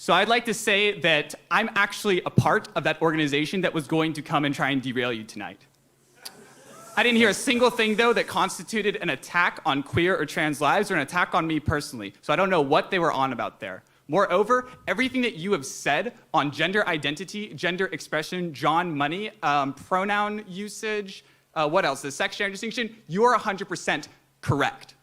So I'd like to say that I'm actually a part of that organization that was going to come and try and derail you tonight. I didn't hear a single thing, though, that constituted an attack on queer or trans lives or an attack on me personally. So I don't know what they were on about there. Moreover, everything that you have said on gender identity, gender expression, John Money, pronoun usage, what else? The sex gender distinction, you are 100% correct.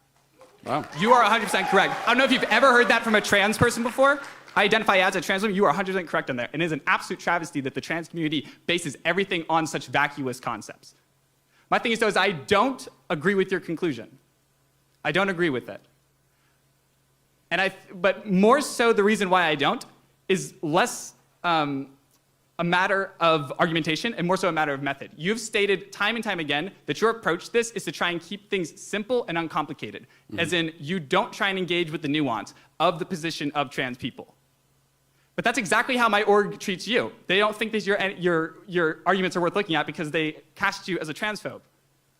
Wow. You are 100% correct. I don't know if you've ever heard that from a trans person before. I identify as a trans woman. You are 100% correct on there. And it is an absolute travesty that the trans community bases everything on such vacuous concepts. My thing is, though, is I don't agree with your conclusion. I don't agree with it. But more so, the reason why I don't is less a matter of argumentation and more so a matter of method. You've stated time and time again that your approach to this is to try and keep things simple and uncomplicated, as in you don't try and engage with the nuance of the position of trans people. But that's exactly how my org treats you. They don't think that your arguments are worth looking at because they cast you as a transphobe.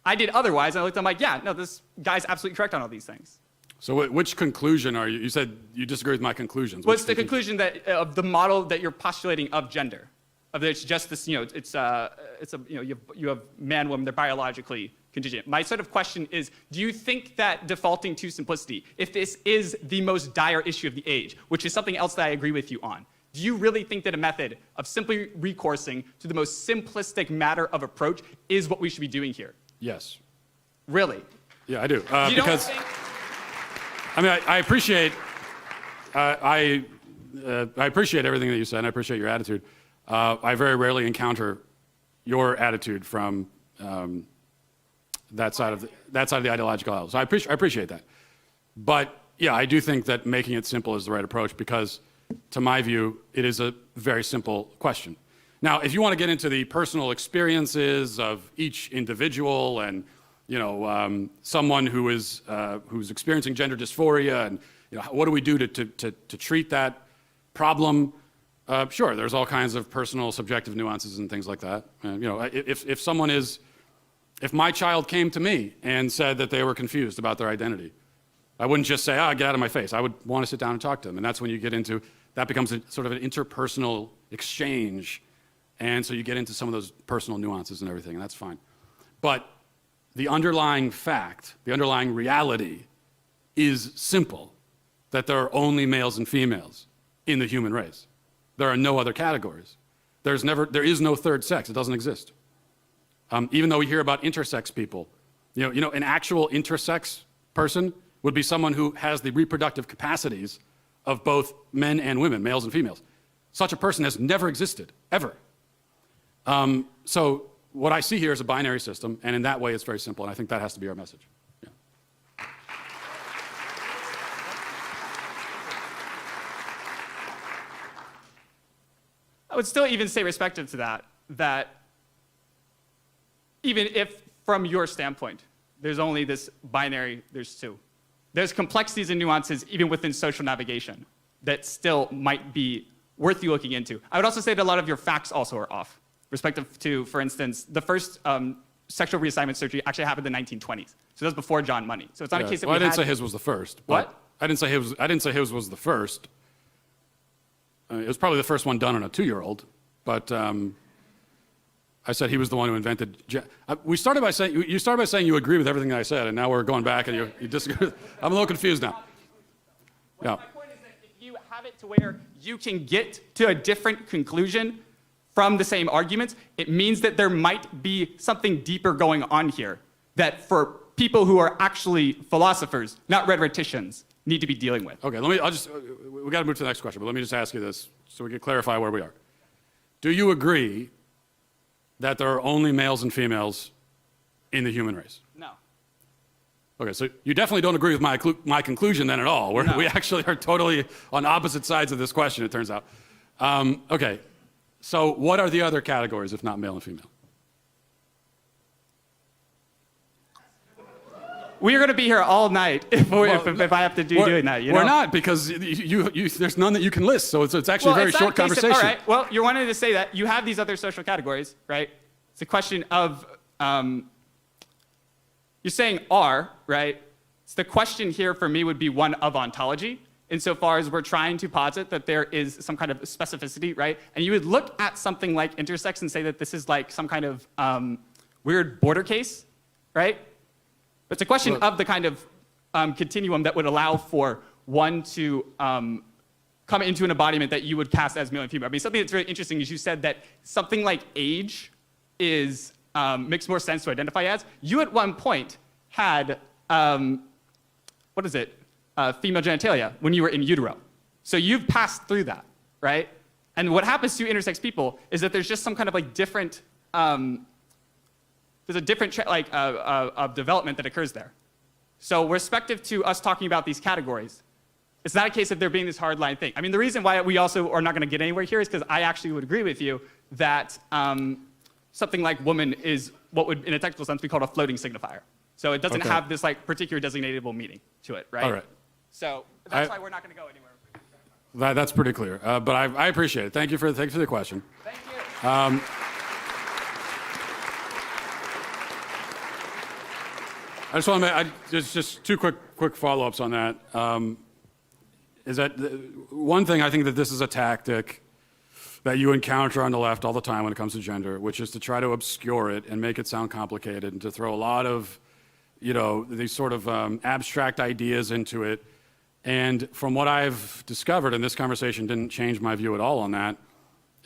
I did otherwise, and I looked at them like, yeah, no, this guy's absolutely correct on all these things. So which conclusion are you? You said you disagree with my conclusions. Well, it's the conclusion that of the model that you're postulating of gender, of that it's just this, you have man, woman, they're biologically contingent. My sort of question is, do you think that defaulting to simplicity, if this is the most dire issue of the age, which is something else that I agree with you on, do you really think that a method of simply recoursing to the most simplistic matter of approach is what we should be doing here? Yes. Really? Yeah, I do. You because don't think... I mean, I appreciate I appreciate everything that you said, and I appreciate your attitude. I very rarely encounter your attitude from that side of the ideological aisle. So I appreciate that. But yeah, I do think that making it simple is the right approach because, to my view, it is a very simple question. Now, if you want to get into the personal experiences of each individual and someone who is who's experiencing gender dysphoria, and what do we do to treat that problem? Sure, there's all kinds of personal, subjective nuances and things like that. If my child came to me and said that they were confused about their identity, I wouldn't just say, get out of my face. I would want to sit down and talk to them, and that's when you get into that becomes a sort of an interpersonal exchange, and so you get into some of those personal nuances and everything, and that's fine. But the underlying fact, the underlying reality is simple, that there are only males and females in the human race. There are no other categories. There is no third sex. It doesn't exist. Even though we hear about intersex people, an actual intersex person would be someone who has the reproductive capacities of both men and women, males and females. Such a person has never existed, ever. So what I see here is a binary system, and in that way it's very simple, and I think that has to be our message. Yeah. I would still even say, respective to that even if from your standpoint, there's only this binary, there's two. There's complexities and nuances even within social navigation that still might be worth you looking into. I would also say that a lot of your facts also are off. Respective to, for instance, the first sexual reassignment surgery actually happened in the 1920s. So that was before John Money. So it's not a case that I didn't say his was the first. What? I didn't say his was the first. It was probably the first one done on a 2-year-old, but I said he was the one who invented. You started by saying you agree with everything that I said, and now we're going back and you disagree. I'm a little confused now. Yeah. My point is that if you have it to where you can get to a different conclusion from the same arguments, it means that there might be something deeper going on here that for people who are actually philosophers, not rhetoricians, need to be dealing with. Okay, we got to move to the next question, but let me just ask you this so we can clarify where we are. Do you agree that there are only males and females in the human race? No. Okay, so you definitely don't agree with my conclusion then at all. No. We actually are totally on opposite sides of this question, it turns out. Okay, so what are the other categories if not male and female? We're going to be here all night if I have to doing that. We're not, because there's none that you can list, so it's actually a very short conversation. All right, well, you're wanting to say that you have these other social categories, right? It's a question of, you're saying are, right? So the question here for me would be one of ontology. insofar as we're trying to posit that there is some kind of specificity, right? And you would look at something like intersex and say that this is like some kind of weird border case, right? It's a question of the kind of continuum that would allow for one to come into an embodiment that you would cast as male and female. I mean, something that's very interesting is you said that something like age is makes more sense to identify as. You at one point had what is it? Female genitalia when you were in utero. So you've passed through that, right? And what happens to intersex people is that there's just some kind of like different, there's a different of development that occurs there. So respective to us talking about these categories, it's not a case of there being this hardline thing. I mean, the reason why we also are not going to get anywhere here is because I actually would agree with you that something like woman is what would, in a technical sense, be called a floating signifier. So it doesn't have this like particular designatable meaning to it, right? All right. So that's why we're not going to go anywhere. That's pretty clear. But I appreciate it. Thank you for the question. Thank you. I just want to make just two quick follow-ups on that. Is that one thing? I think that this is a tactic that you encounter on the left all the time when it comes to gender, which is to try to obscure it and make it sound complicated and to throw a lot of, these sort of abstract ideas into it. And from what I've discovered, and this conversation didn't change my view at all on that,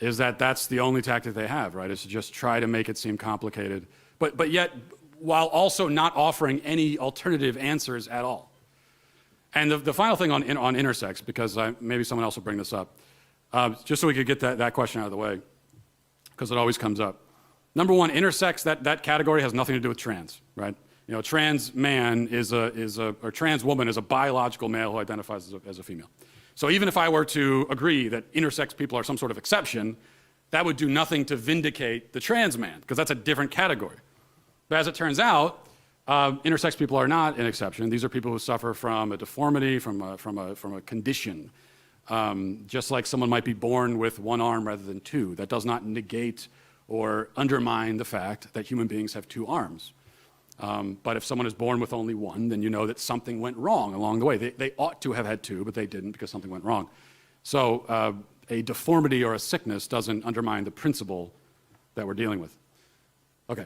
is that that's the only tactic they have, right? Is to just try to make it seem complicated, but yet while also not offering any alternative answers at all. And the final thing on intersex, because maybe someone else will bring this up, just so we could get that question out of the way, because it always comes up. Number one, intersex, that category has nothing to do with trans, right? Trans man or trans woman is a biological male who identifies as a female. So even if I were to agree that intersex people are some sort of exception, that would do nothing to vindicate the trans man, because that's a different category. But as it turns out, intersex people are not an exception. These are people who suffer from a deformity, from a condition. Just like someone might be born with one arm rather than two. That does not negate or undermine the fact that human beings have two arms. But if someone is born with only one, then you know that something went wrong along the way. They ought to have had two, but they didn't because something went wrong. So a deformity or a sickness doesn't undermine the principle that we're dealing with. Okay.